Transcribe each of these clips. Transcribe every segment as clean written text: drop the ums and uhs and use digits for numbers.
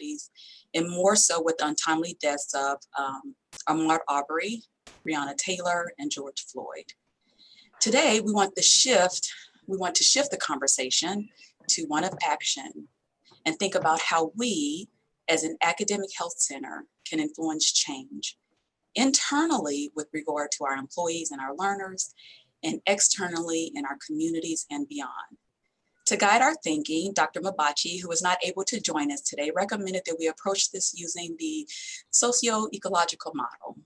inequalities, and more so with the untimely deaths of Ahmaud Arbery, Breonna Taylor, and George Floyd. Today, we want to shift the conversation to one of action and think about how we, as an academic health center, can influence change internally with regard to our employees and our learners, and externally in our communities and beyond. To guide our thinking, Dr. Mabachi, who is not able to join us today, recommended that we approach this using the Socio-Ecological Model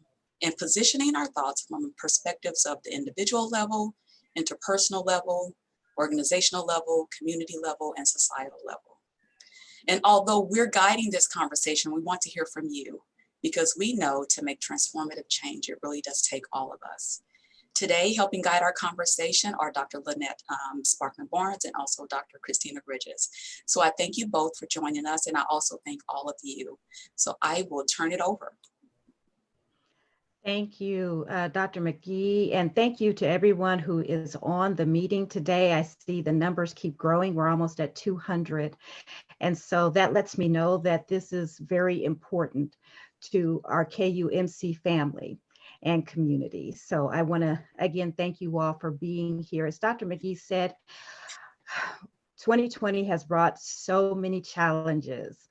and positioning our thoughts from perspectives of the individual level, interpersonal level, organizational level, community level, and societal level. And although we're guiding this conversation, we want to hear from you because we know to make transformative change, it really does take all of us. Today, helping guide our conversation are Dr. Lynette Sparkman Barnes and also Dr. Christina Bridges. So I thank you both for joining us, and I also thank all of you. So I will turn it over. Thank you, Dr. McGee, and thank you to everyone who is on the meeting today. I see the numbers keep growing. We're almost at 200. And so that lets me know that this is very important to our KUMC family and community. So I want to, again, thank you all for being here. As Dr. McGee said, 2020 has brought so many challenges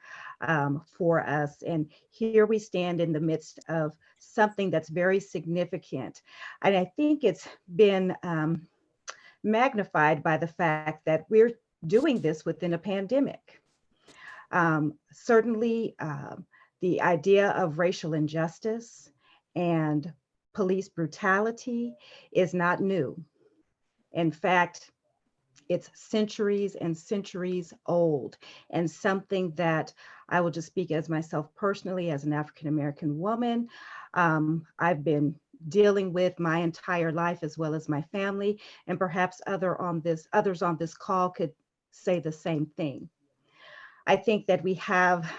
for us. And here we stand in the midst of something that's very significant. And I think it's been magnified by the fact that we're doing this within a pandemic. Certainly, the idea of racial injustice and police brutality is not new. In fact, it's centuries and centuries old, and something that I will just speak as myself personally, as an African-American woman, I've been dealing with my entire life, as well as my family, and perhaps others on this call could say the same thing. I think that we have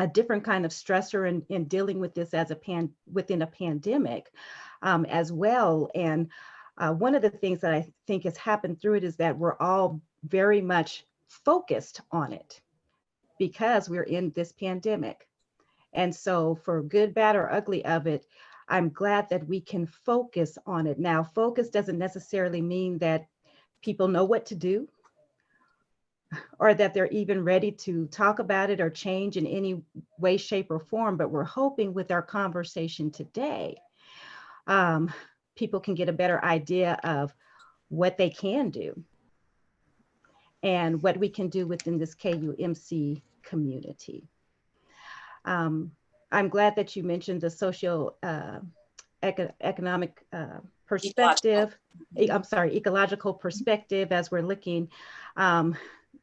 a different kind of stressor in dealing with this as within a pandemic as well. And one of the things that I think has happened through it is that we're all very much focused on it because we're in this pandemic. And so for good, bad, or ugly of it, I'm glad that we can focus on it. Now, focus doesn't necessarily mean that people know what to do, or that they're even ready to talk about it or change in any way, shape, or form. But we're hoping with our conversation today, people can get a better idea of what they can do and what we can do within this KUMC community. I'm glad that you mentioned the socio-economic perspective, ecological perspective, as we're looking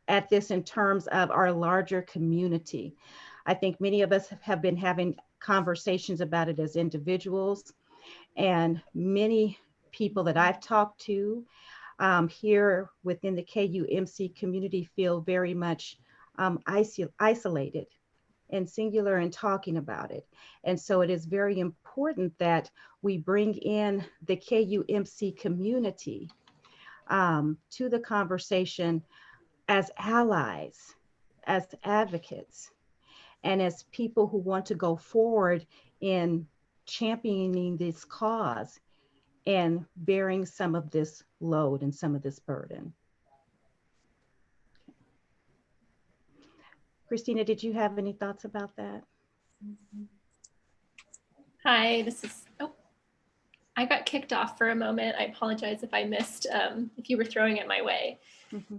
at this in terms of our larger community. I think many of us have been having conversations about it as individuals, and many people that I've talked to here within the KUMC community feel very much isolated and singular in talking about it. And so it is very important that we bring in the KUMC community to the conversation as allies, as advocates, and as people who want to go forward in championing this cause and bearing some of this load and some of this burden. Christina, did you have any thoughts about that? Hi, I got kicked off for a moment. I apologize if I missed, if you were throwing it my way. Mm-hmm.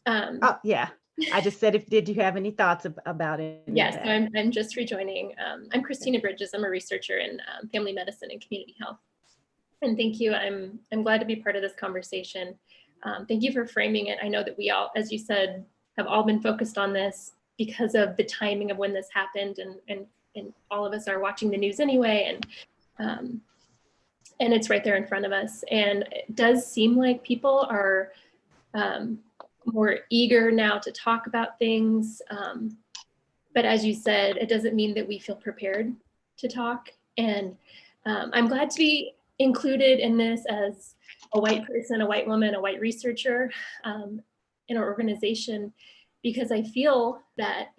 Oh, yeah. I just said, did you have any thoughts about it? Yes, so I'm just rejoining. I'm Christina Bridges. I'm a researcher in family medicine and community health. And thank you. I'm glad to be part of this conversation. Thank you for framing it. I know that we all, as you said, have all been focused on this because of the timing of when this happened, and all of us are watching the news anyway, and it's right there in front of us. And it does seem like people are more eager now to talk about things. But as you said, it doesn't mean that we feel prepared to talk. And I'm glad to be included in this as a white person, a white woman, a white researcher in our organization. because I feel that,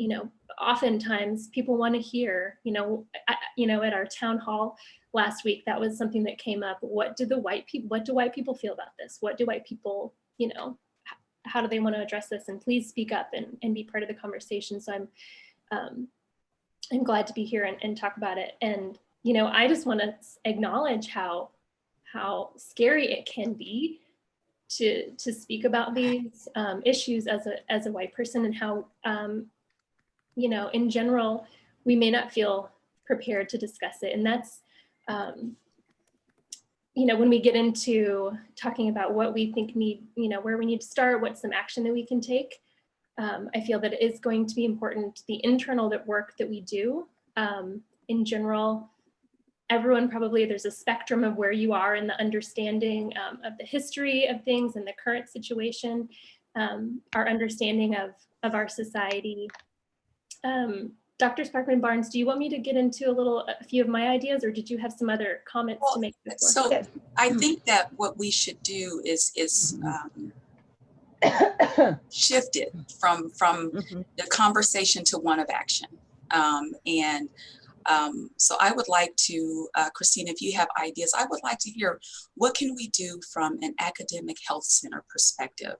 oftentimes people want to hear, at our town hall last week, that was something that came up. What do white people feel about this? What do white people, how do they want to address this? And please speak up and be part of the conversation. So I'm glad to be here and talk about it. And, I just want to acknowledge how scary it can be to speak about these issues as a white person, and how, in general, we may not feel prepared to discuss it. And that's, when we get into talking about what we think where we need to start, what's some action that we can take, I feel that it is going to be important, the internal work that we do. In general, everyone probably, there's a spectrum of where you are in the understanding of the history of things and the current situation, our understanding of our society. Dr. Sparkman Barnes, do you want me to get into a few of my ideas, or did you have some other comments to make before? So I think that what we should do is shift it from the conversation to one of action. So I would like to, Christina, if you have ideas, I would like to hear, what can we do from an academic health center perspective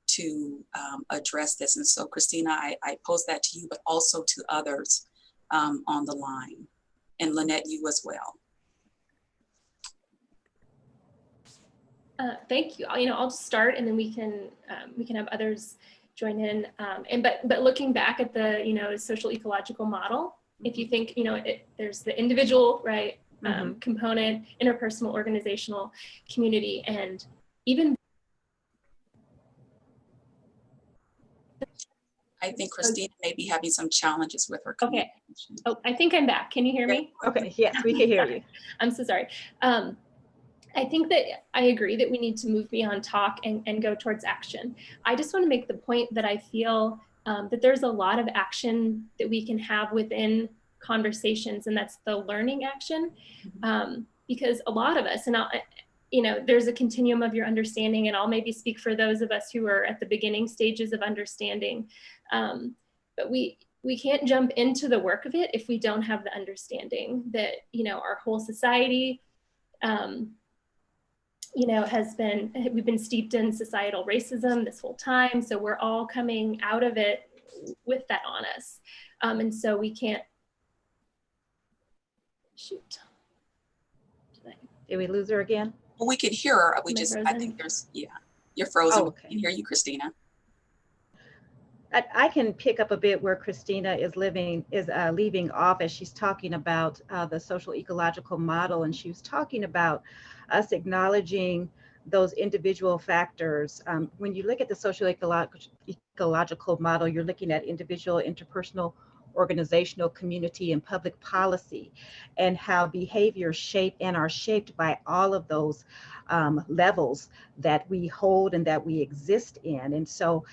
to address this? And so, Christina, I pose that to you, but also to others on the line, and Lynette, you as well. Thank you. I'll just start, and then we can have others join in. But looking back at the social ecological model, if you think there's the individual, right, component, interpersonal, organizational, community, and even. I think Christina may be having some challenges with her communication. Okay. Oh, I think I'm back. Can you hear me? Okay. Yes, we can hear you. I'm so sorry. I think that I agree that we need to move beyond talk and go towards action. I just want to make the point that I feel that there's a lot of action that we can have within conversations, and that's the learning action. Because a lot of us, and there's a continuum of your understanding, and I'll maybe speak for those of us who are at the beginning stages of understanding. But we can't jump into the work of it if we don't have the understanding that, our whole society, we've been steeped in societal racism this whole time. So we're all coming out of it with that on us. And so we can't, shoot. Did we lose her again? Well, we could hear her. I think you're frozen. Oh, okay. We can hear you, Christina. I can pick up a bit where Christina is leaving off, as she's talking about the social ecological model, and she was talking about us acknowledging those individual factors. When you look at the social ecological model, you're looking at individual, interpersonal, organizational, community, and public policy, and how behaviors shape and are shaped by all of those levels that we hold and that we exist in. And so,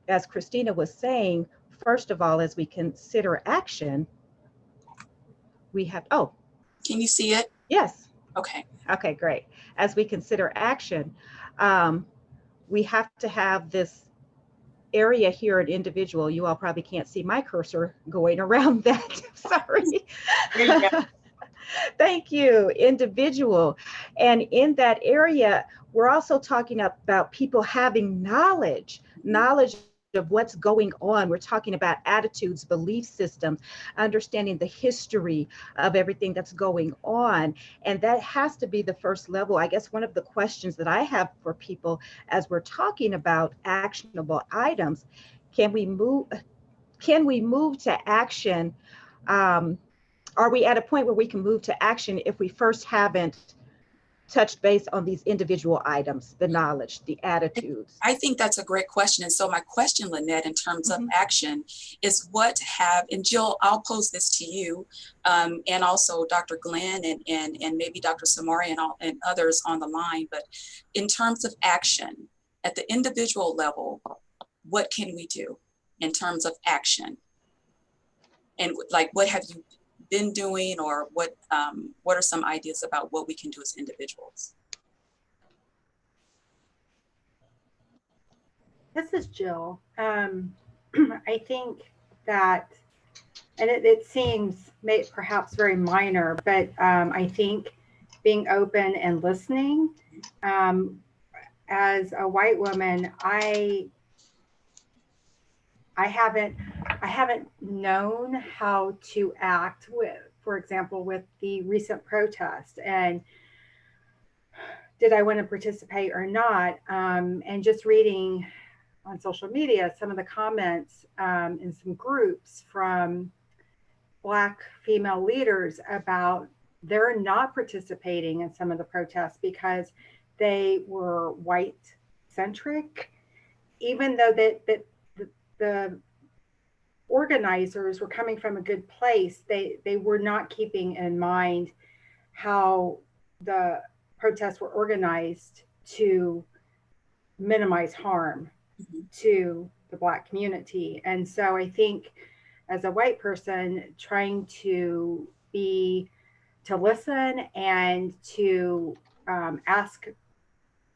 as Christina was saying, first of all, as we consider action, we have, Can you see it? Yes. Okay. Okay, great. As we consider action, we have to have this area here at individual. You all probably can't see my cursor going around that. Sorry. Thank you. Individual. And in that area, we're also talking about people having knowledge of what's going on. We're talking about attitudes, belief systems, understanding the history of everything that's going on. And that has to be the first level. I guess one of the questions that I have for people as we're talking about actionable items, can we move to action? Are we at a point where we can move to action if we first haven't touched base on these individual items, the knowledge, the attitudes? I think that's a great question. And so my question, Lynette, in terms of action is and Jill, I'll pose this to you, and also Dr. Glenn and maybe Dr. Samari and others on the line, but in terms of action at the individual level, what can we do in terms of action? And what have you been doing, or what are some ideas about what we can do as individuals? This is Jill. I think that, and it seems perhaps very minor, but I think being open and listening, as a white woman, I haven't known how to act with, for example, with the recent protest, and did I want to participate or not? And just reading on social media some of the comments in some groups from Black female leaders about they're not participating in some of the protests because they were white centric, even though the organizers were coming from a good place. They were not keeping in mind how the protests were organized to minimize harm to the Black community. And so I think as a white person, trying to listen and to ask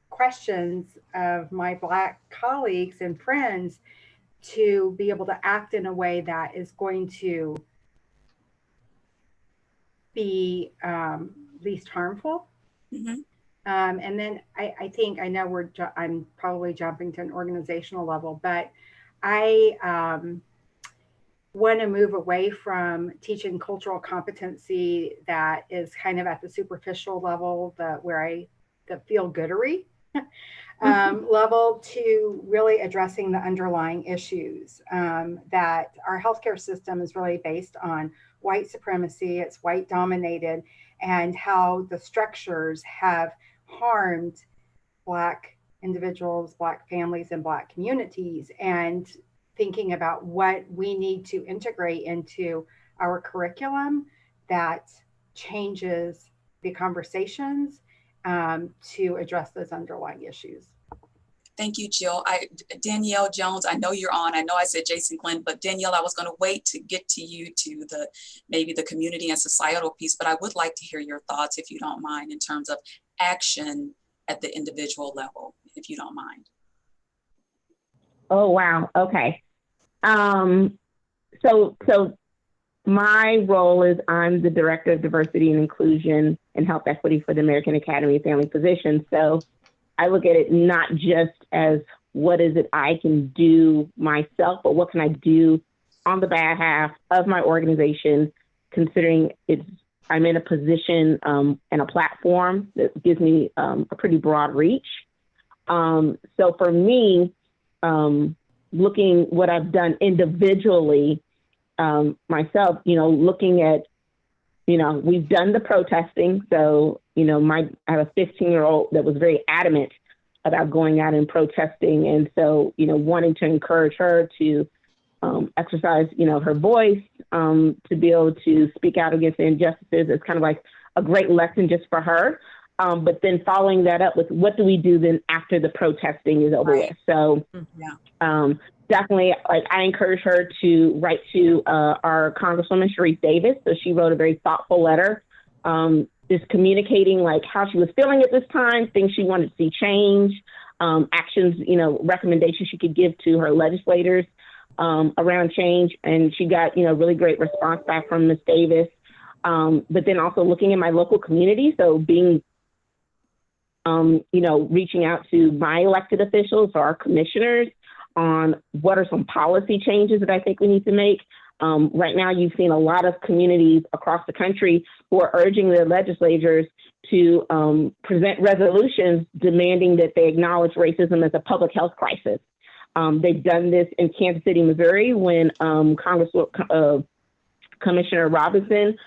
questions of my Black colleagues and friends, to be able to act in a way that is going to be least harmful. Mm-hmm. And then I think, I know I'm probably jumping to an organizational level, but I want to move away from teaching cultural competency that is kind of at the superficial level, the feel-goodery level, to really addressing the underlying issues. That our healthcare system is really based on white supremacy, it's white dominated, and how the structures have harmed Black individuals, Black families, and Black communities, and thinking about what we need to integrate into our curriculum that changes the conversations to address those underlying issues. Thank you, Jill. Danielle Jones, I know you're on. I know I said Jason Glenn, but Danielle, I was going to wait to get to you to maybe the community and societal piece, but I would like to hear your thoughts, if you don't mind, in terms of action at the individual level, if you don't mind. Oh, wow. Okay. So my role is I'm the Director of Diversity and Inclusion and Health Equity for the American Academy of Family Physicians. So I look at it not just as what is it I can do myself, but what can I do on the behalf of my organization, considering I'm in a position and a platform that gives me a pretty broad reach. So for me, looking what I've done individually myself, looking at, we've done the protesting. So, I have a 15-year-old that was very adamant about going out and protesting. And so, wanting to encourage her to exercise, her voice, to be able to speak out against the injustices is kind of like a great lesson just for her. But then following that up with what do we do then after the protesting is over with? So definitely, I encourage her to write to our Congresswoman Sharice Davis. So she wrote a very thoughtful letter, just communicating how she was feeling at this time, things she wanted to see change, actions, recommendations she could give to her legislators around change. And she got, really great response back from Ms. Davis. But then also looking at my local community. So being, reaching out to my elected officials, or our commissioners, on what are some policy changes that I think we need to make. Right now, you've seen a lot of communities across the country who are urging their legislators to present resolutions demanding that they acknowledge racism as a public health crisis. They've done this in Kansas City, Missouri, when Commissioner Robinson,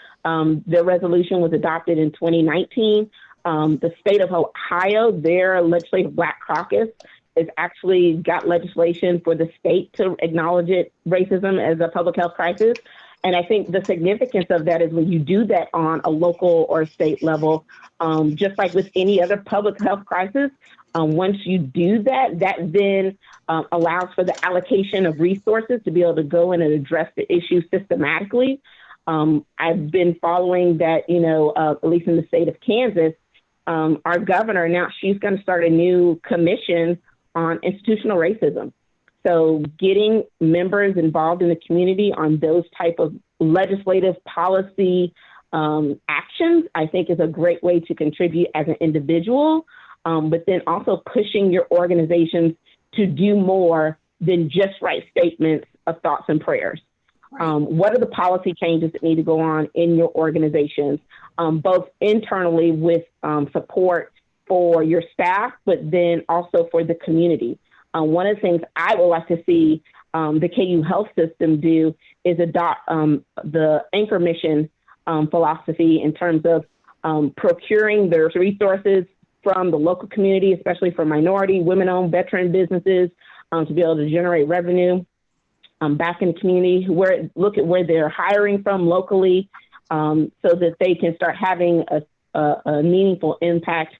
their resolution was adopted in 2019. The state of Ohio, their legislative Black caucus, has actually got legislation for the state to acknowledge racism as a public health crisis. And I think the significance of that is when you do that on a local or state level, just like with any other public health crisis, once you do that, that then allows for the allocation of resources to be able to go in and address the issue systematically. I've been following that, at least in the state of Kansas, our governor, now she's going to start a new commission on institutional racism. So getting members involved in the community on those type of legislative policy actions, I think, is a great way to contribute as an individual, but then also pushing your organizations to do more than just write statements of thoughts and prayers. Right. What are the policy changes that need to go on in your organizations, both internally with support for your staff, but then also for the community? One of the things I would like to see the KU health system do is adopt the anchor mission philosophy in terms of procuring their resources from the local community, especially for minority, women-owned, veteran businesses, to be able to generate revenue back in the community, look at where they're hiring from locally, so that they can start having a meaningful impact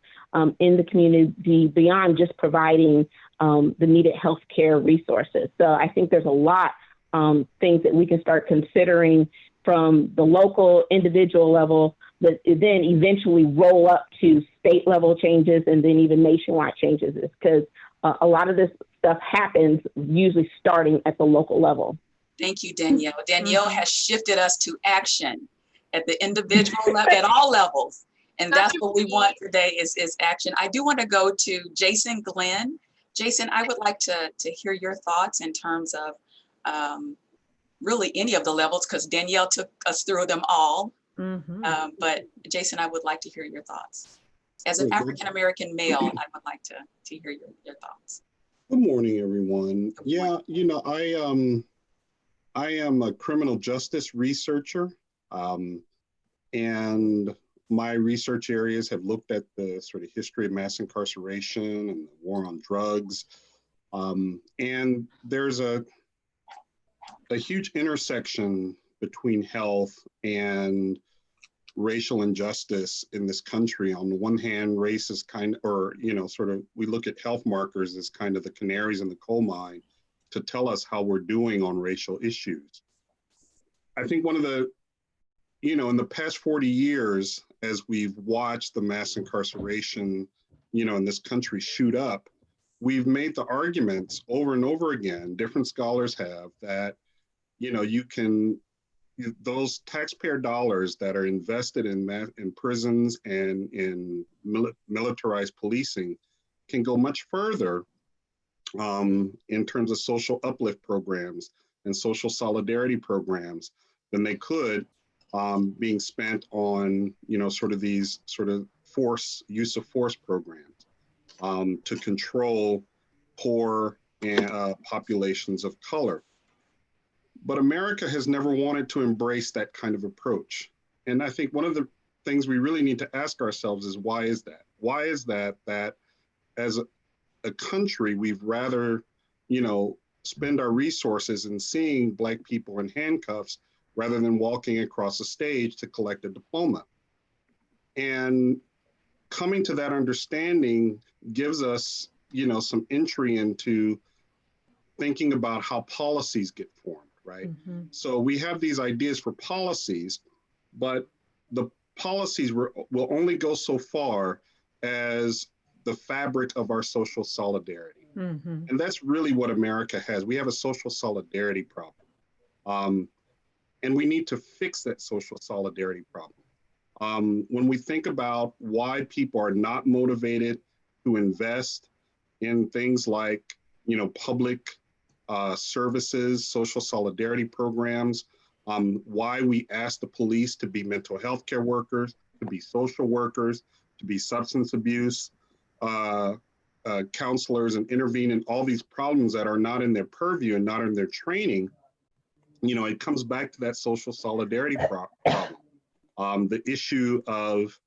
in the community beyond just providing the needed healthcare resources. So I think there's a lot things that we can start considering from the local individual level that then eventually roll up to state level changes and then even nationwide changes, because a lot of this stuff happens usually starting at the local level. Thank you, Danielle. Danielle has shifted us to action at the individual level, at all levels. And that's what we want today is action. I do want to go to Jason Glenn. Jason, I would like to hear your thoughts in terms of really any of the levels, because Danielle took us through them all. But Jason, I would like to hear your thoughts. As an African-American male, I would like to hear your thoughts. Good morning, everyone. Yeah, you know, I am a criminal justice researcher, and my research areas have looked at the sort of history of mass incarceration and the war on drugs. And there's a huge intersection between health and racial injustice in this country. On the one hand, race is kind of, or, you know, sort of, we look at health markers as kind of the canaries in the coal mine to tell us how we're doing on racial issues. I think one of the, you know, in the past 40 years, as we've watched the mass incarceration, you know, in this country shoot up, we've made the arguments over and over again, different scholars have, that, you know, those taxpayer dollars that are invested in prisons and in militarized policing can go much further in terms of social uplift programs and social solidarity programs than they could being spent on, you know, sort of these sort of use of force programs to control poor populations of color. But America has never wanted to embrace that kind of approach. And I think one of the things we really need to ask ourselves is, why is that? Why is that as a country, we've rather, you know, spend our resources in seeing Black people in handcuffs rather than walking across a stage to collect a diploma? And coming to that understanding gives us, you know, some entry into thinking about how policies get formed. Right. So we have these ideas for policies, but the policies will only go so far as the fabric of our social solidarity. And that's really what America has. We have a social solidarity problem. And we need to fix that social solidarity problem. When we think about why people are not motivated to invest in things like, you know, public services, social solidarity programs, why we ask the police to be mental health care workers, to be social workers, to be substance abuse counselors, and intervene in all these problems that are not in their purview and not in their training. You know, it comes back to that social solidarity problem. The issue of,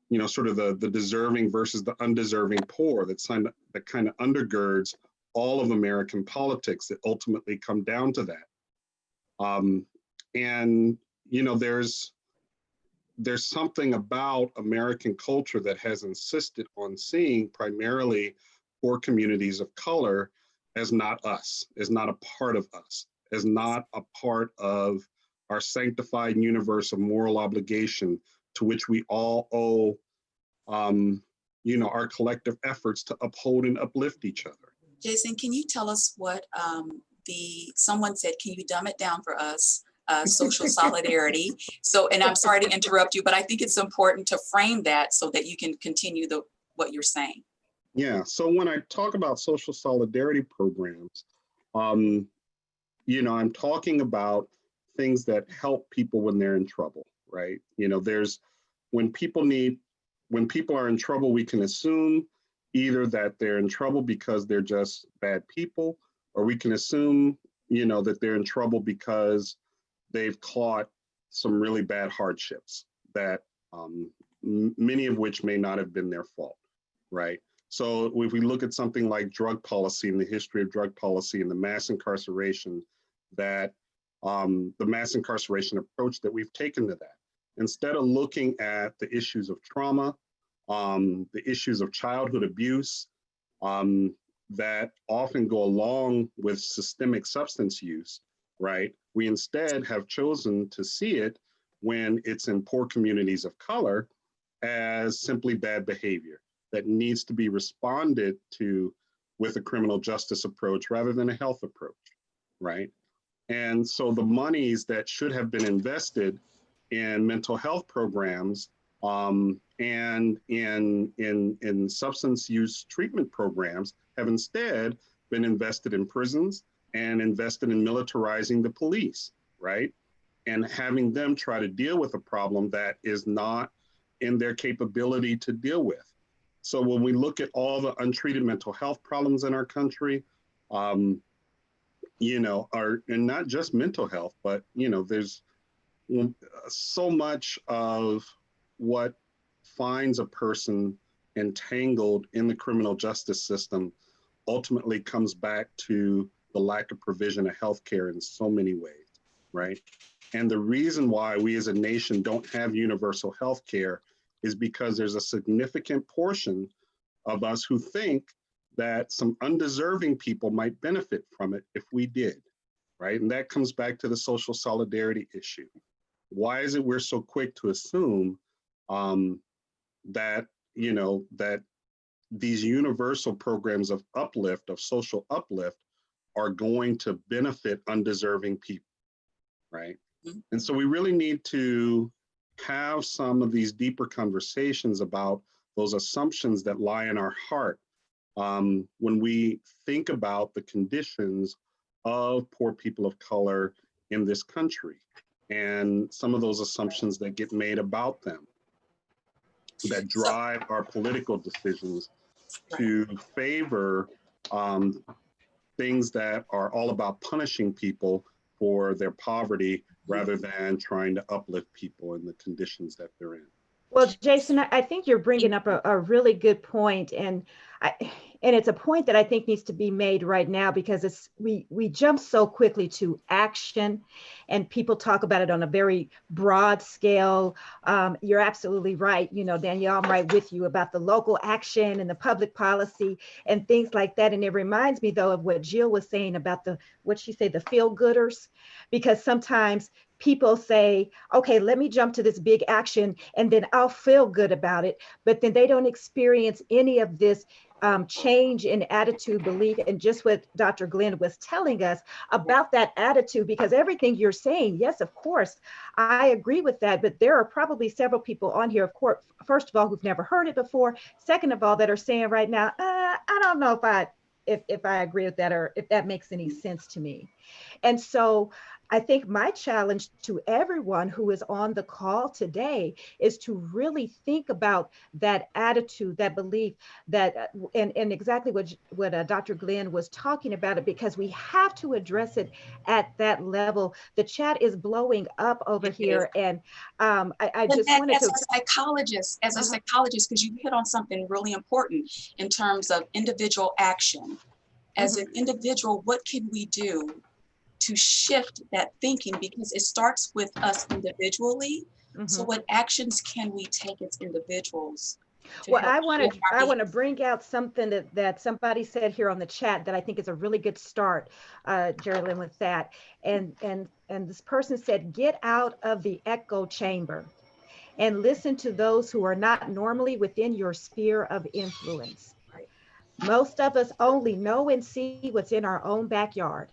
you know, sort of the deserving versus the undeserving poor that kind of undergirds all of American politics that ultimately come down to that. And, you know, there's something about American culture that has insisted on seeing primarily poor communities of color as not us, as not a part of us, as not a part of our sanctified universe of moral obligation to which we all owe, you know, our collective efforts to uphold and uplift each other. Jason, can you tell us what someone said, can you dumb it down for us? Social solidarity. So, and I'm sorry to interrupt you, but I think it's important to frame that so that you can continue what you're saying. Yeah, so when I talk about social solidarity programs, you know, I'm talking about things that help people when they're in trouble, right? You know, when people are in trouble, we can assume either that they're in trouble because they're just bad people, or we can assume, you know, that they're in trouble because they've caught some really bad hardships that many of which may not have been their fault, right? So if we look at something like drug policy and the history of drug policy and the mass incarceration the mass incarceration approach that we've taken to that, instead of looking at the issues of trauma, the issues of childhood abuse that often go along with systemic substance use, right? We instead have chosen to see it when it's in poor communities of color as simply bad behavior that needs to be responded to with a criminal justice approach rather than a health approach, right? And so the monies that should have been invested in mental health programs and in substance use treatment programs have instead been invested in prisons and invested in militarizing the police, right? And having them try to deal with a problem that is not in their capability to deal with. So when we look at all the untreated mental health problems in our country, you know, and not just mental health, but, you know, there's so much of what finds a person entangled in the criminal justice system ultimately comes back to the lack of provision of healthcare in so many ways, right? And the reason why we as a nation don't have universal healthcare is because there's a significant portion of us who think that some undeserving people might benefit from it if we did, right? And that comes back to the social solidarity issue. Why is it we're so quick to assume that, you know, that these universal programs of uplift, of social uplift, are going to benefit undeserving people, right? And so we really need to have some of these deeper conversations about those assumptions that lie in our heart when we think about the conditions of poor people of color in this country and some of those assumptions that get made about them that drive our political decisions to favor things that are all about punishing people for their poverty rather than trying to uplift people in the conditions that they're in. Well, Jason, I think you're bringing up a really good point, and it's a point that I think needs to be made right now because we jump so quickly to action, and people talk about it on a very broad scale. You're absolutely right. You know, Danielle, I'm right with you about the local action and the public policy and things like that. And it reminds me, though, of what Jill was saying about the feel-gooders, because sometimes people say, okay, let me jump to this big action and then I'll feel good about it. But then they don't experience any of this change in attitude, belief, and just what Dr. Glenn was telling us about that attitude, because everything you're saying, yes, of course, I agree with that. But there are probably several people on here, of course, first of all, who've never heard it before. Second of all, that are saying right now, I don't know if I agree with that or if that makes any sense to me. And so I think my challenge to everyone who is on the call today is to really think about that attitude, that belief, that and exactly what Dr. Glenn was talking about it, because we have to address it at that level. The chat is blowing up over here, and I just wanted to. As a psychologist, because you hit on something really important in terms of individual action. As an individual, what can we do to shift that thinking, because it starts with us individually. So what actions can we take as individuals? Well, I want to bring out something that somebody said here on the chat that I think is a really good start, Geraldine, with that. And this person said, get out of the echo chamber and listen to those who are not normally within your sphere of influence. Most of us only know and see what's in our own backyard,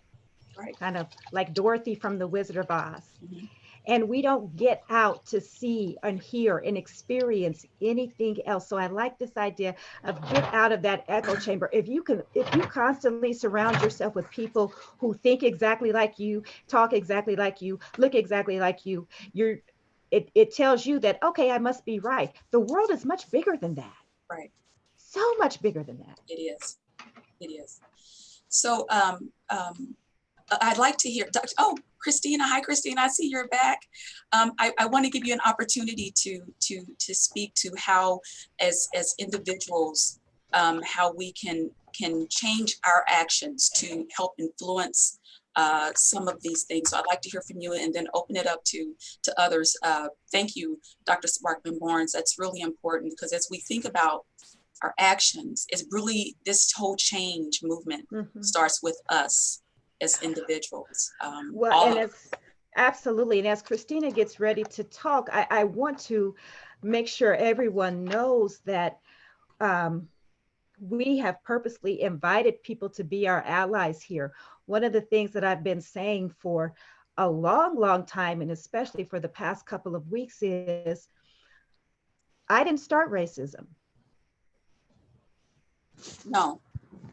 Right. kind of like Dorothy from The Wizard of Oz. Mhm. And we don't get out to see and hear and experience anything else. So I like this idea of get out of that echo chamber. If you constantly surround yourself with people who think exactly like you, talk exactly like you, look exactly like you, it tells you that, okay, I must be right. The world is much bigger than that. Right. So much bigger than that. It is. It is. So I'd like to hear, oh, Christina. Hi, Christina. I see you're back. I want to give you an opportunity to speak to how, as individuals, how we can change our actions to help influence some of these things. So I'd like to hear from you, and then open it up to others. Thank you, Dr. Sparkman Barnes. That's really important, because as we think about our actions, it's really, this whole change movement starts with us as individuals. Well, and absolutely. And as Christina gets ready to talk, I want to make sure everyone knows that we have purposely invited people to be our allies here. One of the things that I've been saying for a long, long time, and especially for the past couple of weeks, is I didn't start racism. No.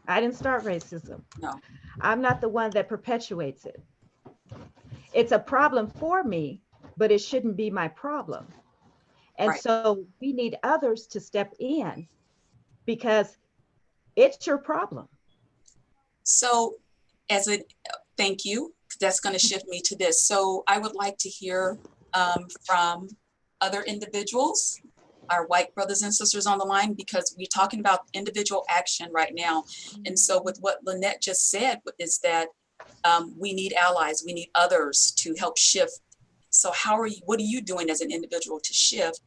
I didn't start racism. No. I'm not the one that perpetuates it. It's a problem for me, but it shouldn't be my problem. And Right. so we need others to step in, because it's your problem. So thank you. That's going to shift me to this. So I would like to hear from other individuals, our white brothers and sisters on the line, because we're talking about individual action right now. And so with what Lynette just said is that we need allies, we need others to help shift. So what are you doing as an individual to shift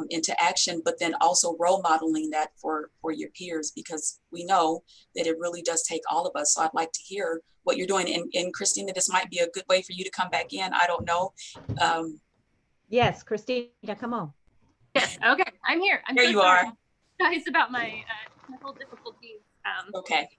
into action, but then also role modeling that for your peers, because we know that it really does take all of us. So I'd like to hear what you're doing. And Christina, this might be a good way for you to come back in. I don't know. Yes, Christina, come on. Yes, okay, I'm here. I'm Here so you sorry, are. guys, about my technical difficulties. Okay.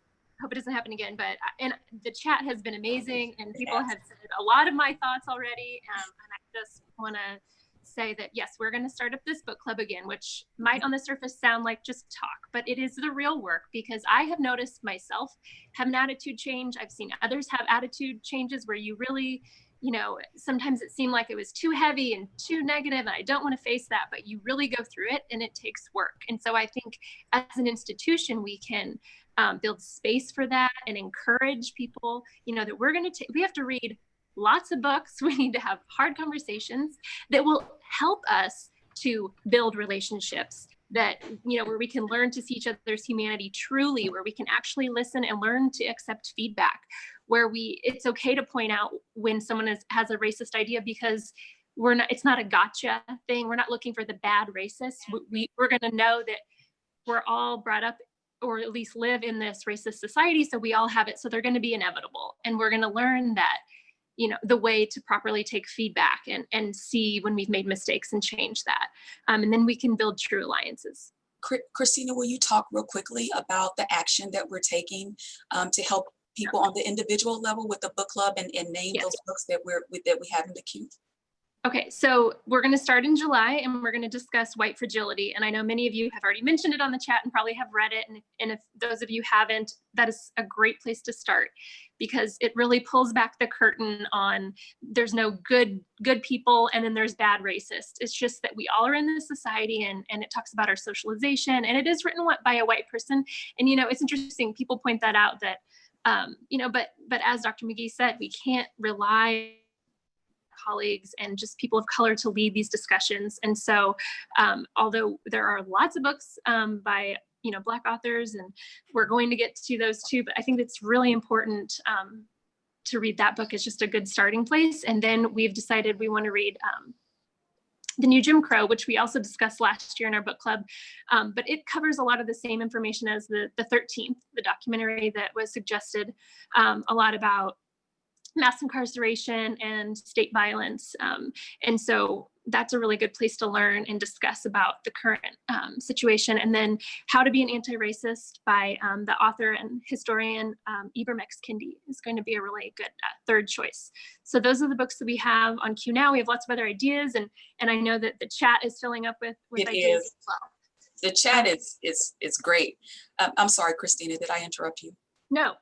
Hope it doesn't happen again, but and the chat has been amazing, and people have said a lot of my thoughts already, and I just want to say that yes, we're going to start up this book club again, which might on the surface sound like just talk, but it is the real work, because I have noticed myself have an attitude change. I've seen others have attitude changes where you really, you know, sometimes it seemed like it was too heavy and too negative, and I don't want to face that, but you really go through it and it takes work. And so I think as an institution, we can build space for that and encourage people, you know, that we have to read lots of books. We need to have hard conversations that will help us to build relationships that, you know, where we can learn to see each other's humanity truly, where we can actually listen and learn to accept feedback, where it's okay to point out when someone has a racist idea, because it's not a gotcha thing. We're not looking for the bad racist. We're going to know that we're all brought up, or at least live in this racist society. So we all have it. So they're going to be inevitable. And we're going to learn that, you know, the way to properly take feedback and see when we've made mistakes and change that. And then we can build true alliances. Christina, will you talk real quickly about the action that we're taking to help people on the individual level with the book club, and name those books that we have in the queue? Okay, so we're going to start in July, and we're going to discuss white fragility. And I know many of you have already mentioned it on the chat and probably have read it. And if those of you haven't, that is a great place to start, because it really pulls back the curtain on there's no good people and then there's bad racists. It's just that we all are in this society, and it talks about our socialization, and it is written by a white person. And, you know, it's interesting, people point that out, that, you know, but as Dr. McGee said, we can't rely colleagues and just people of color to lead these discussions. And so although there are lots of books by, you know, Black authors, and we're going to get to those too, but I think it's really important to read that book as just a good starting place. And then we've decided we want to read The New Jim Crow, which we also discussed last year in our book club, but it covers a lot of the same information as the 13th, the documentary that was suggested, a lot about mass incarceration and state violence. And so that's a really good place to learn and discuss about the current situation. And then How to Be an Anti-Racist by the author and historian Ibram Kendi is going to be a really good third choice. So those are the books that we have on queue now. We have lots of other ideas, and I know that the chat is filling up with ideas as well. The chat is great. I'm sorry, Christina, did I interrupt you? No.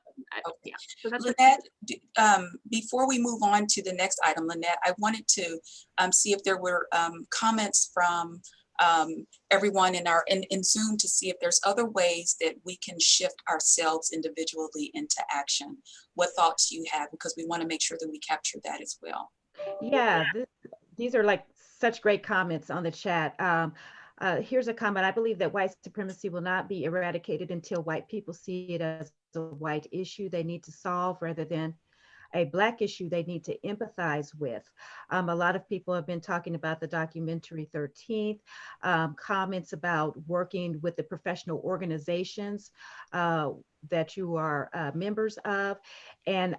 Okay. Yeah. So that's Lynette, before we move on to the next item, Lynette, I wanted to see if there were comments from everyone in Zoom to see if there's other ways that we can shift ourselves individually into action. What thoughts you have, because we want to make sure that we capture that as well. Yeah, these are like such great comments on the chat. Here's a comment. I believe that white supremacy will not be eradicated until white people see it as a white issue they need to solve rather than a Black issue they need to empathize with. A lot of people have been talking about the documentary 13th, comments about working with the professional organizations that you are members of, and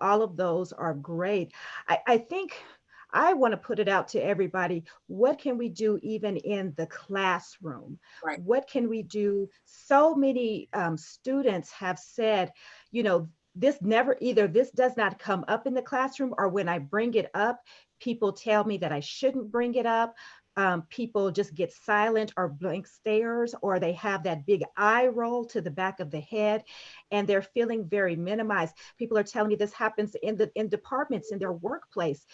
all of those are great. I think I want to put it out to everybody. What can we do even in the classroom? Right. What can we do? So many students have said, you know, this does not come up in the classroom, or when I bring it up, people tell me that I shouldn't bring it up. People just get silent or blank stares, or they have that big eye roll to the back of the head, and they're feeling very minimized. People are telling me this happens in departments in their workplace.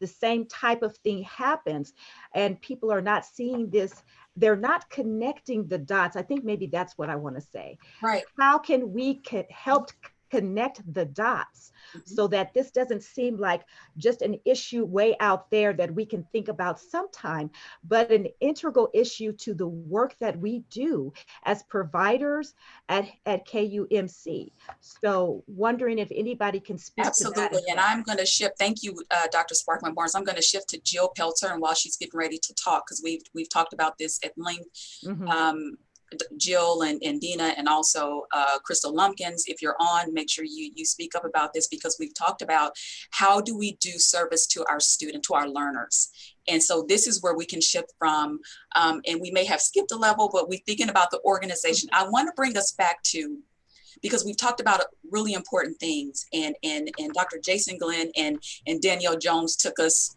The same type of thing happens, and people are not seeing this. They're not connecting the dots. I think maybe that's what I want to say. Right. How can we help connect the dots so that this doesn't seem like just an issue way out there that we can think about sometime, but an integral issue to the work that we do as providers at KUMC. So wondering if anybody can speak Absolutely. to that. And I'm going to shift, thank you, Dr. Sparkman Barnes. I'm going to shift to Jill Peltzer, and while she's getting ready to talk, because we've talked about this at length. Jill and Dina, and also Crystal Lumpkins, if you're on, make sure you speak up about this, because we've talked about how do we do service to our students, to our learners. And so this is where we can shift from, and we may have skipped a level, but we're thinking about the organization. I want to bring us back to, because we've talked about really important things, and Dr. Jason Glenn and Danielle Jones took us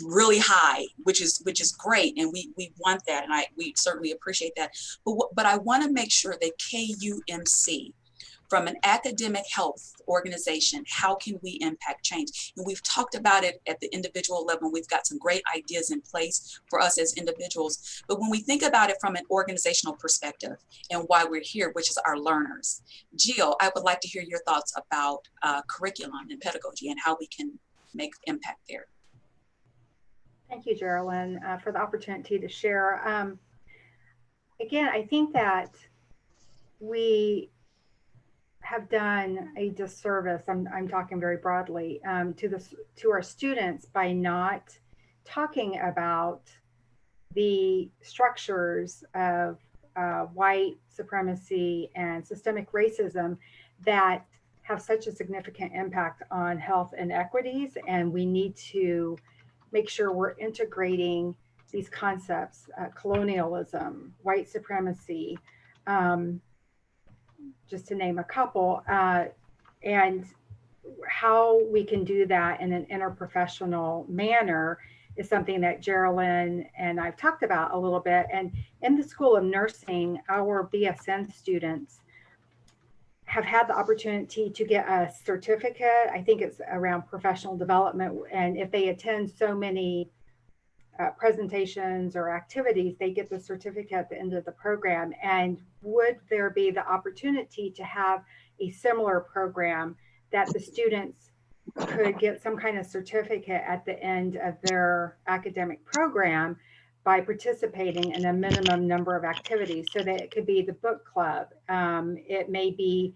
really high, which is great, and we want that, and we certainly appreciate that. But I want to make sure that KUMC, from an academic health organization, how can we impact change? And we've talked about it at the individual level. We've got some great ideas in place for us as individuals. But when we think about it from an organizational perspective and why we're here, which is our learners, Jill, I would like to hear your thoughts about curriculum and pedagogy and how we can make impact there. Thank you, Geraldine, for the opportunity to share. Again, I think that we have done a disservice, I'm talking very broadly, to our students by not talking about the structures of white supremacy and systemic racism that have such a significant impact on health inequities, and we need to make sure we're integrating these concepts, colonialism, white supremacy, just to name a couple, and how we can do that in an interprofessional manner is something that Geraldine and I've talked about a little bit. And in the School of Nursing, our BSN students have had the opportunity to get a certificate. I think it's around professional development. And if they attend so many presentations or activities, they get the certificate at the end of the program. And would there be the opportunity to have a similar program that the students could get some kind of certificate at the end of their academic program by participating in a minimum number of activities? So that it could be the book club, it may be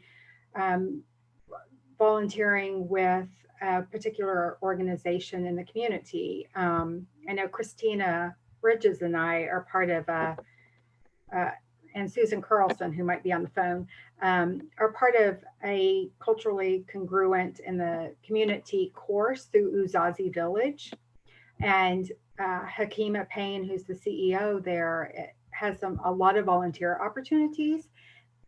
volunteering with a particular organization in the community. I know Christina Bridges and I are part of, and Susan Carlson, who might be on the phone, are part of a culturally congruent in the community course through Uzazi Village. And Hakima Payne, who's the CEO there, has a lot of volunteer opportunities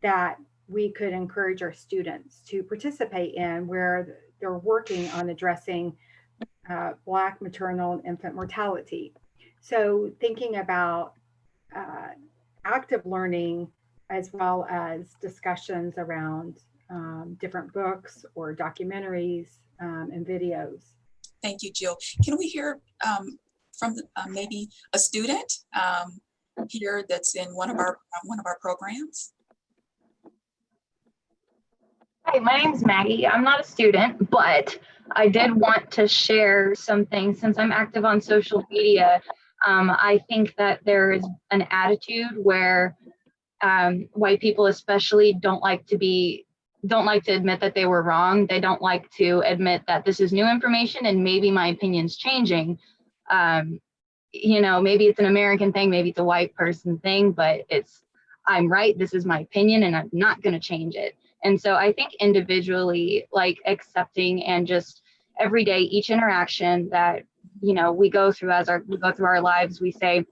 that we could encourage our students to participate in, where they're working on addressing Black maternal and infant mortality. So thinking about active learning as well as discussions around different books or documentaries and videos. Thank you, Jill. Can we hear from maybe a student here that's in one of our programs? Hi, my name's Maggie. I'm not a student, but I did want to share something since I'm active on social media. I think that there is an attitude where white people especially don't like to admit that they were wrong. They don't like to admit that this is new information and maybe my opinion's changing. You know, maybe it's an American thing, maybe it's a white person thing, but I'm right, this is my opinion and I'm not gonna change it. And so I think individually, like accepting and just every day, each interaction that, you know, we go through our lives, we say,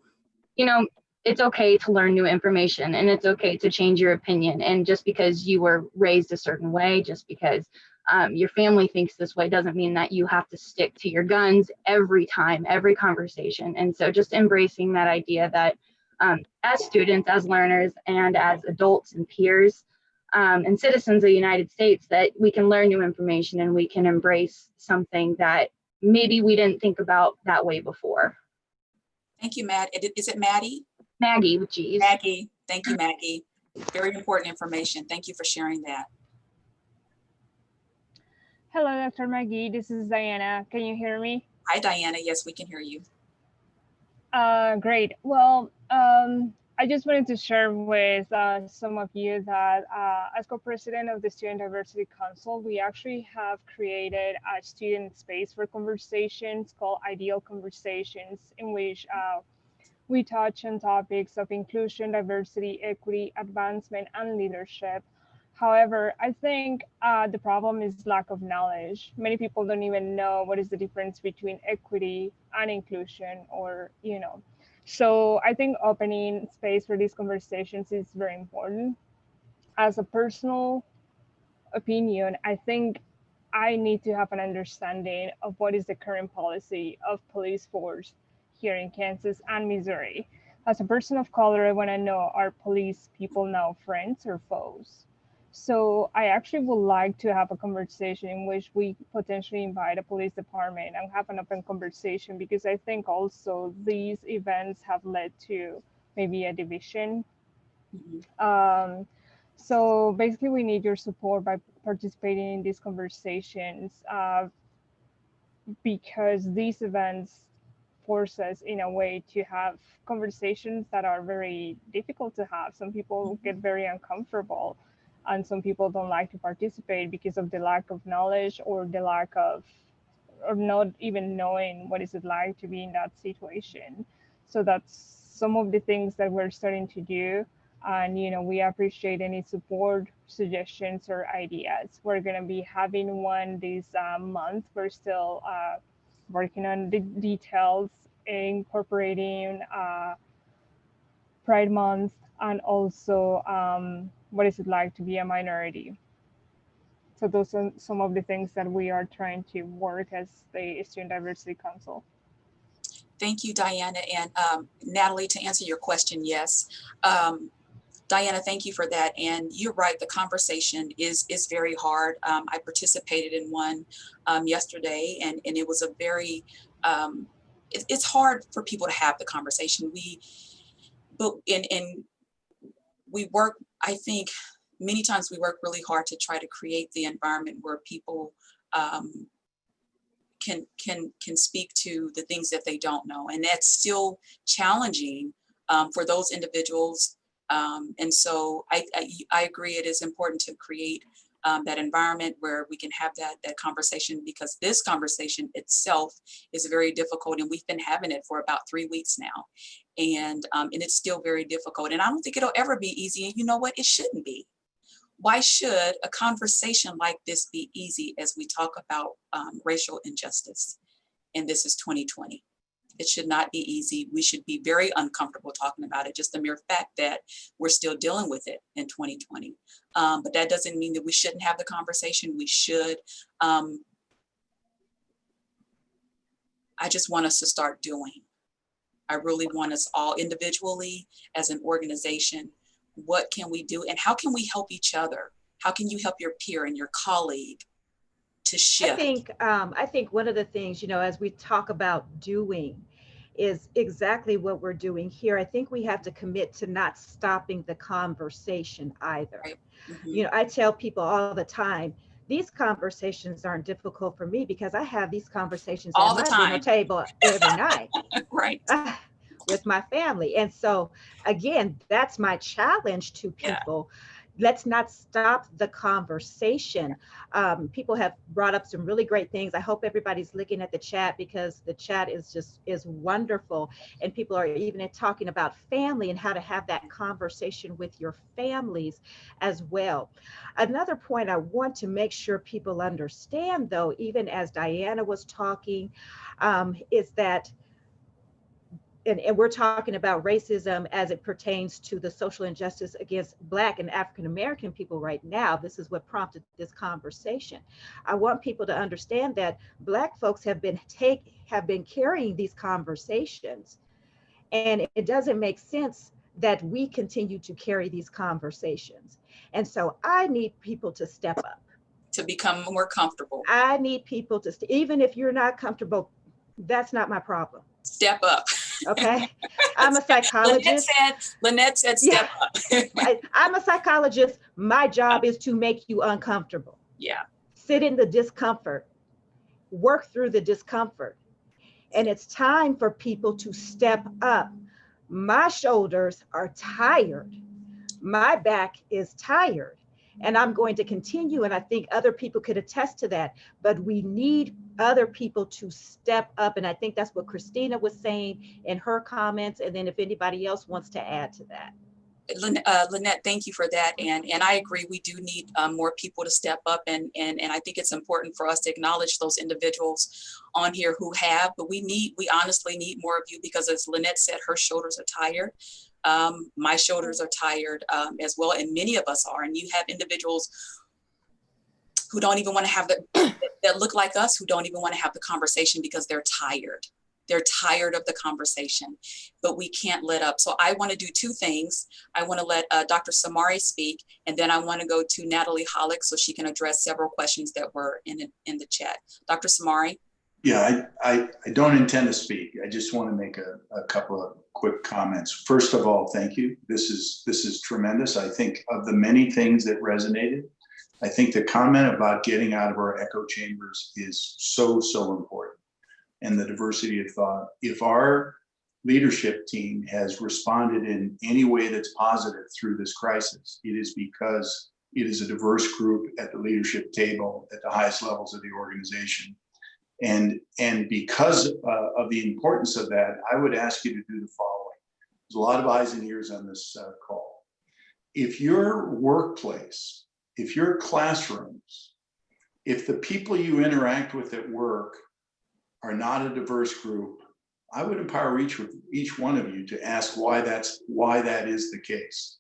you know, it's okay to learn new information and it's okay to change your opinion. And just because you were raised a certain way, just because your family thinks this way, doesn't mean that you have to stick to your guns every time, every conversation. And so just embracing that idea that as students, as learners, and as adults and peers, and citizens of the United States, that we can learn new information and we can embrace something that maybe we didn't think about that way before. Thank you, Matt. Is it Maddie? Maggie with G's. Maggie. Thank you, Maggie. Very important information. Thank you for sharing that. Hello, Dr. McGee. This is Diana. Can you hear me? Hi, Diana. Yes, we can hear you. Great. Well, I just wanted to share with some of you that as co-president of the Student Diversity Council, we actually have created a student space for conversations called Ideal Conversations, in which we touch on topics of inclusion, diversity, equity, advancement, and leadership. However, I think the problem is lack of knowledge. Many people don't even know what is the difference between equity and inclusion, or, you know. So I think opening space for these conversations is very important. As a personal opinion, I think I need to have an understanding of what is the current policy of police force here in Kansas and Missouri. As a person of color, I want to know, are police people now friends or foes? So I actually would like to have a conversation in which we potentially invite a police department and have an open conversation, because I think also these events have led to maybe a division. Mm-hmm. So basically we need your support by participating in these conversations, because these events force us in a way to have conversations that are very difficult to have. Some people get very uncomfortable, and some people don't like to participate because of the lack of knowledge or the lack of, or not even knowing what is it like to be in that situation. So that's some of the things that we're starting to do. And, you know, we appreciate any support, suggestions, or ideas. We're going to be having one this month. We're still working on the details, incorporating Pride Month, and also what is it like to be a minority. So those are some of the things that we are trying to work as the Student Diversity Council. Thank you, Diana. And Natalie, to answer your question, yes. Diana, thank you for that. And you're right, the conversation is very hard. I participated in one yesterday, and it was a very, it's hard for people to have the conversation. We work, I think, many times we work really hard to try to create the environment where people can speak to the things that they don't know. And that's still challenging for those individuals. And so I agree, it is important to create that environment where we can have that conversation, because this conversation itself is very difficult, and we've been having it for about 3 weeks now. And it's still very difficult. And I don't think it'll ever be easy. And you know what? It shouldn't be. Why should a conversation like this be easy as we talk about racial injustice? And this is 2020. It should not be easy. We should be very uncomfortable talking about it, just the mere fact that we're still dealing with it in 2020. But that doesn't mean that we shouldn't have the conversation. We should. I just want us to start doing. I really want us all individually, as an organization, what can we do and how can we help each other? How can you help your peer and your colleague to shift? I think one of the things, as we talk about doing, is exactly what we're doing here. I think we have to commit to not stopping the conversation either. Right. Mm-hmm. I tell people all the time, these conversations aren't difficult for me because I have these conversations all at the my time. dinner table every night. Right. With my family. And so again, that's my challenge to people. Yeah. Let's not stop the conversation. People have brought up some really great things. I hope everybody's looking at the chat because the chat is wonderful. And people are even talking about family and how to have that conversation with your families as well. Another point I want to make sure people understand, though, even as Diana was talking, is that and we're talking about racism as it pertains to the social injustice against Black and African American people right now. This is what prompted this conversation. I want people to understand that Black folks have been carrying these conversations, and it doesn't make sense that we continue to carry these conversations. And so I need people to step up. To become more comfortable. I need people to, even if you're not comfortable, that's not my problem. Step up. Okay, I'm a psychologist. Lynette said step up. I'm a psychologist. My job is to make you uncomfortable. Yeah. Sit in the discomfort, work through the discomfort. And it's time for people to step up. My shoulders are tired. My back is tired. And I'm going to continue, and I think other people could attest to that, but we need other people to step up. And I think that's what Christina was saying in her comments. And then if anybody else wants to add to that. Lynette, thank you for that. And I agree, we do need more people to step up. And I think it's important for us to acknowledge those individuals on here who have, but we honestly need more of you, because as Lynette said, her shoulders are tired. My shoulders are tired as well, and many of us are. And you have individuals who don't even want to have that look like us, who don't even want to have the conversation because they're tired. They're tired of the conversation, but we can't let up. So I want to do two things. I want to let Dr. Samari speak, and then I want to go to Natalie Hollick so she can address several questions that were in the chat. Dr. Samari? Yeah, I don't intend to speak. I just want to make a couple of quick comments. First of all, thank you. This is tremendous. I think of the many things that resonated, I think the comment about getting out of our echo chambers is so important. And the diversity of thought. If our leadership team has responded in any way that's positive through this crisis, it is because it is a diverse group at the leadership table at the highest levels of the organization. And because of the importance of that, I would ask you to do the following. There's a lot of eyes and ears on this call. If your workplace, if your classrooms, if the people you interact with at work are not a diverse group, I would empower each one of you to ask why that is the case,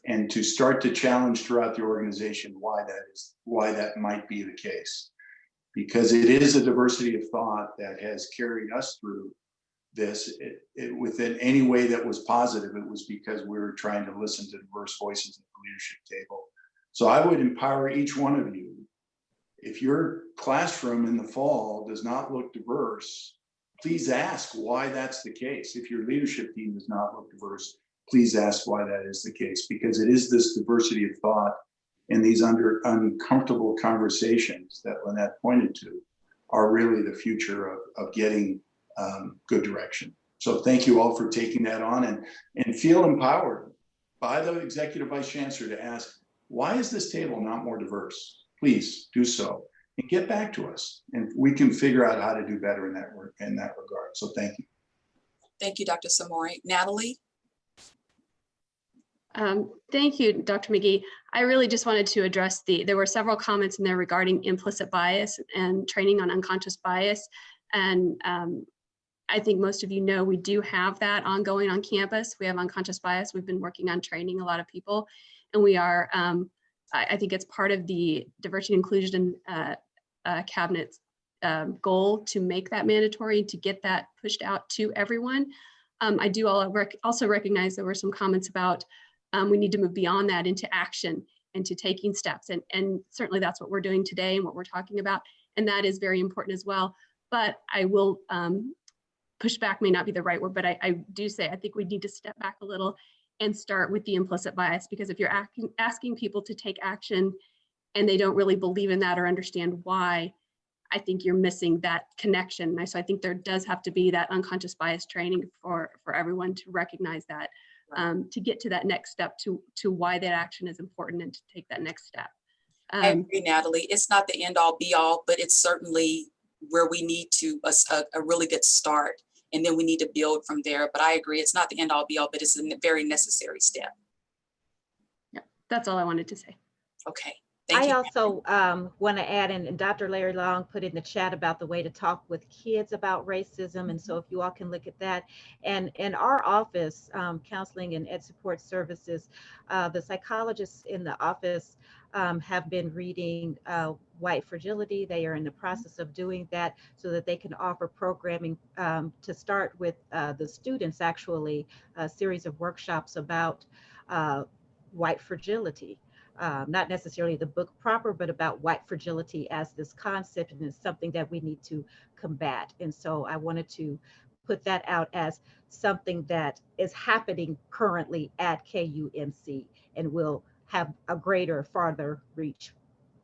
and to start to challenge throughout the organization why that might be the case. Because it is a diversity of thought that has carried us through this. Within any way that was positive, it was because we were trying to listen to diverse voices at the leadership table. So I would empower each one of you. If your classroom in the fall does not look diverse, please ask why that's the case. If your leadership team does not look diverse, please ask why that is the case, because it is this diversity of thought and these uncomfortable conversations that Lynette pointed to are really the future of getting good direction. So thank you all for taking that on, and feel empowered by the Executive Vice Chancellor to ask, why is this table not more diverse? Please do so and get back to us, and we can figure out how to do better in that regard. So thank you. Thank you, Dr. Samori. Natalie? Thank you, Dr. McGee. I really just wanted to address there were several comments in there regarding implicit bias and training on unconscious bias. And I think most of you know, we do have that ongoing on campus. We have unconscious bias. We've been working on training a lot of people, and we are, I think it's part of the diversity and inclusion cabinet's goal to make that mandatory, to get that pushed out to everyone. I do also recognize there were some comments about we need to move beyond that into action and to taking steps. And certainly that's what we're doing today and what we're talking about. And that is very important as well. But I will, push back may not be the right word, but I do say, I think we need to step back a little and start with the implicit bias, because if you're asking people to take action and they don't really believe in that or understand why, I think you're missing that connection. So I think there does have to be that unconscious bias training for everyone to recognize that, to get to that next step, to why that action is important and to take that next step. I agree, Natalie. It's not the end all be all, but it's certainly where we need to a really good start. And then we need to build from there. But I agree, it's not the end all be all, but it's a very necessary step. Yeah, that's all I wanted to say. Okay. Thank you. I also want to add, and Dr. Larry Long put in the chat about the way to talk with kids about racism. And so if you all can look at that. And in our office, counseling and ed support services, the psychologists in the office have been reading White Fragility. They are in the process of doing that so that they can offer programming to start with the students, actually, a series of workshops about white fragility. Not necessarily the book proper, but about white fragility as this concept, and it's something that we need to combat. And so I wanted to put that out as something that is happening currently at KUMC and will have a greater, farther reach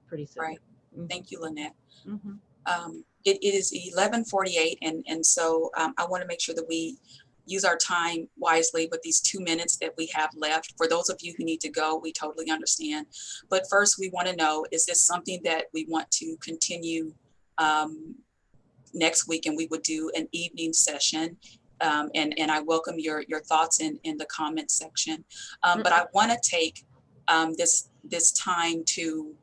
pretty soon. Right. Thank you, Lynette. Mm-hmm. It is 11:48, and so I want to make sure that we use our time wisely with these 2 minutes that we have left. For those of you who need to go, we totally understand. But first, we want to know, is this something that we want to continue next week? And we would do an evening session. And I welcome your thoughts in the comment section. But I want to take this time to,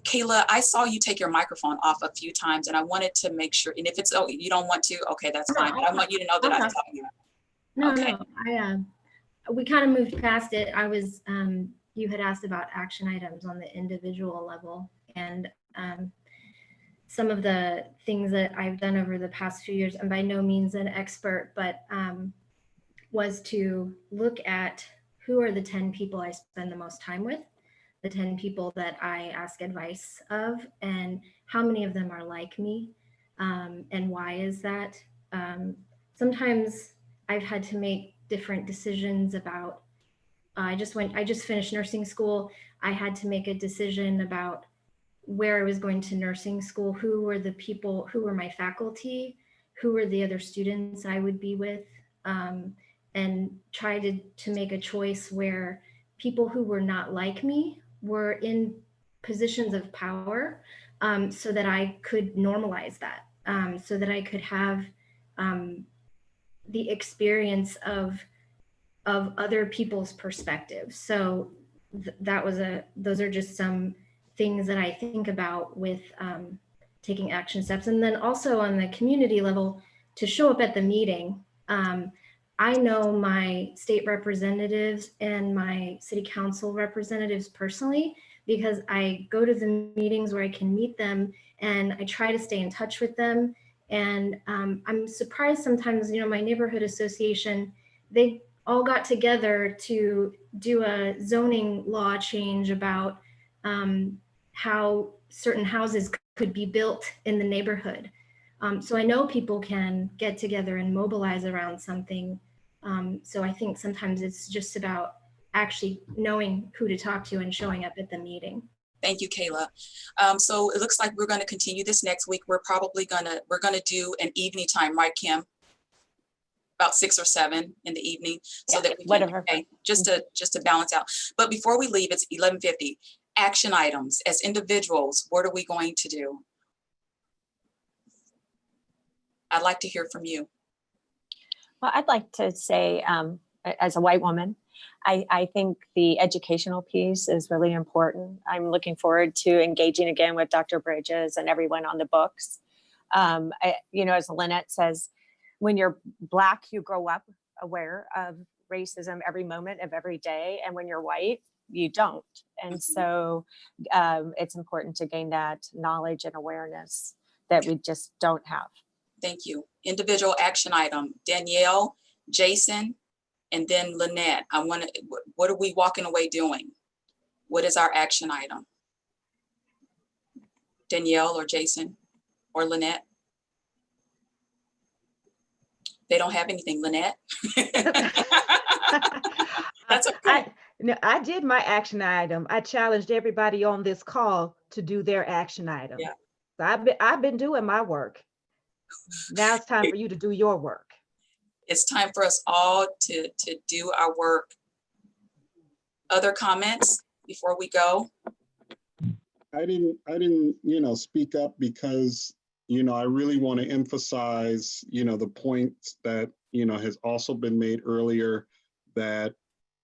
Kayla, I saw you take your microphone off a few times, and I wanted to make sure, and if it's, oh, you don't want to, okay, that's fine. But I want you to know that I saw you. No, Okay. no, we kind of moved past it. I was, you had asked about action items on the individual level, and some of the things that I've done over the past few years, and by no means an expert, but was to look at who are the 10 people I spend the most time with, the 10 people that I ask advice of, and how many of them are like me, and why is that? Sometimes I've had to make different decisions about, I just finished nursing school. I had to make a decision about where I was going to nursing school, who were the people, who were my faculty, who were the other students I would be with, and try to make a choice where people who were not like me were in positions of power, so that I could normalize that, so that I could have the experience of other people's perspectives. So those are just some things that I think about with taking action steps. And then also on the community level, to show up at the meeting. I know my state representatives and my city council representatives personally, because I go to the meetings where I can meet them and I try to stay in touch with them. And I'm surprised sometimes, my neighborhood association, they all got together to do a zoning law change about how certain houses could be built in the neighborhood. So I know people can get together and mobilize around something. So I think sometimes it's just about actually knowing who to talk to and showing up at the meeting. Thank you, Kayla. So it looks like we're going to continue this next week. We're gonna do an evening time, right, Kim? About 6 or 7 in the evening, so that we can, whatever. Okay, just to balance out. But before we leave, it's 11:50. Action items as individuals. What are we going to do? I'd like to hear from you. Well, I'd like to say, as a white woman, I think the educational piece is really important. I'm looking forward to engaging again with Dr. Bridges and everyone on the books. As Lynette says, when you're Black, you grow up aware of racism every moment of every day. And when you're white, you don't. And so it's important to gain that knowledge and awareness that we just don't have. Thank you. Individual action item, Danielle, Jason, and then Lynette. I want to, what are we walking away doing? What is our action item? Danielle or Jason or Lynette? They don't have anything. Lynette? That's okay. I did my action item. I challenged everybody on this call to do their action item. Yeah. So I've been doing my work. Now it's time for you to do your work. It's time for us all to do our work. Other comments before we go? I didn't, speak up because, I really want to emphasize, the point that, has also been made earlier, that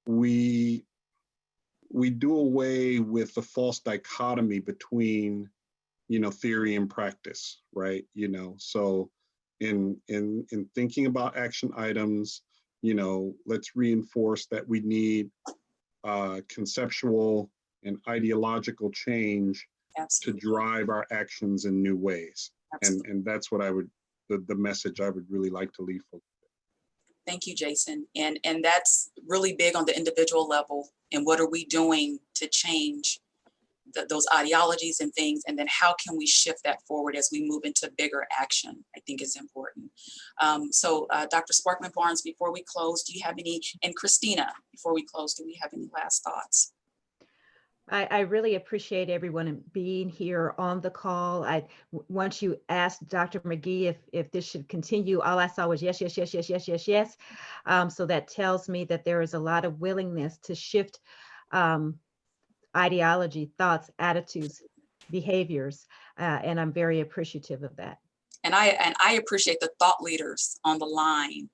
we do away with the false dichotomy between, theory and practice, right? So in thinking about action items, let's reinforce that we need conceptual and ideological change Absolutely. to drive our actions in new ways. And that's what I would, the message I would really like to leave folks. Thank you, Jason. And that's really big on the individual level. And what are we doing to change those ideologies and things? And then how can we shift that forward as we move into bigger action, I think is important. So Dr. Sparkman Barnes, before we close, do you have any, and Christina, before we close, do we have any last thoughts? I really appreciate everyone being here on the call. Once you asked Dr. McGee if this should continue, all I saw was yes, yes, yes, yes, yes, yes, yes. So that tells me that there is a lot of willingness to shift ideology, thoughts, attitudes, behaviors, and I'm very appreciative of that. And I appreciate the thought leaders on the line.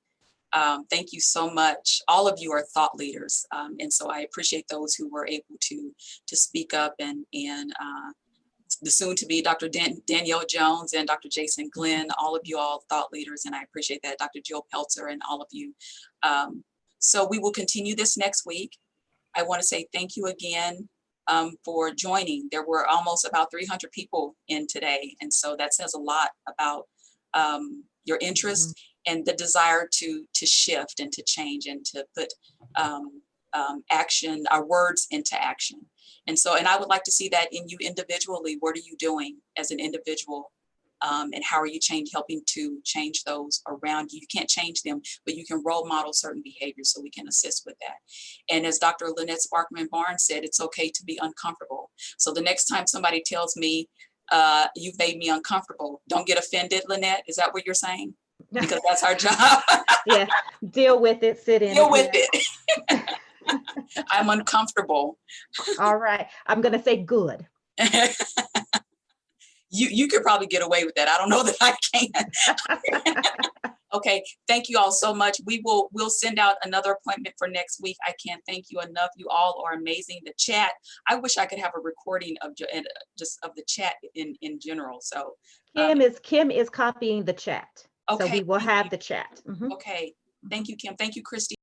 Thank you so much. All of you are thought leaders. And so I appreciate those who were able to speak up, and the soon to be Dr. Danielle Jones and Dr. Jason Glenn, all of you all thought leaders. And I appreciate that, Dr. Jill Peltzer and all of you. So we will continue this next week. I want to say thank you again for joining. There were almost about 300 people in today. And so that says a lot about your interest and the desire to shift and to change and to put action, our words into action. And so, and I would like to see that in you individually. What are you doing as an individual? And how are you helping to change those around you? You can't change them, but you can role model certain behaviors so we can assist with that. And as Dr. Lynette Sparkman Barnes said, it's okay to be uncomfortable. So the next time somebody tells me, you've made me uncomfortable, don't get offended, Lynette. Is that what you're saying? Because that's our job. Yeah, deal with it, sit in. Deal with it. I'm uncomfortable. All right, I'm gonna say good. You could probably get away with that. I don't know that I can. Okay, thank you all so much. We'll send out another appointment for next week. I can't thank you enough. You all are amazing. The chat, I wish I could have a recording of just of the chat in general. So Kim is copying the chat. Okay, so we will have the chat. Okay, thank you, Kim. Thank you, Christy.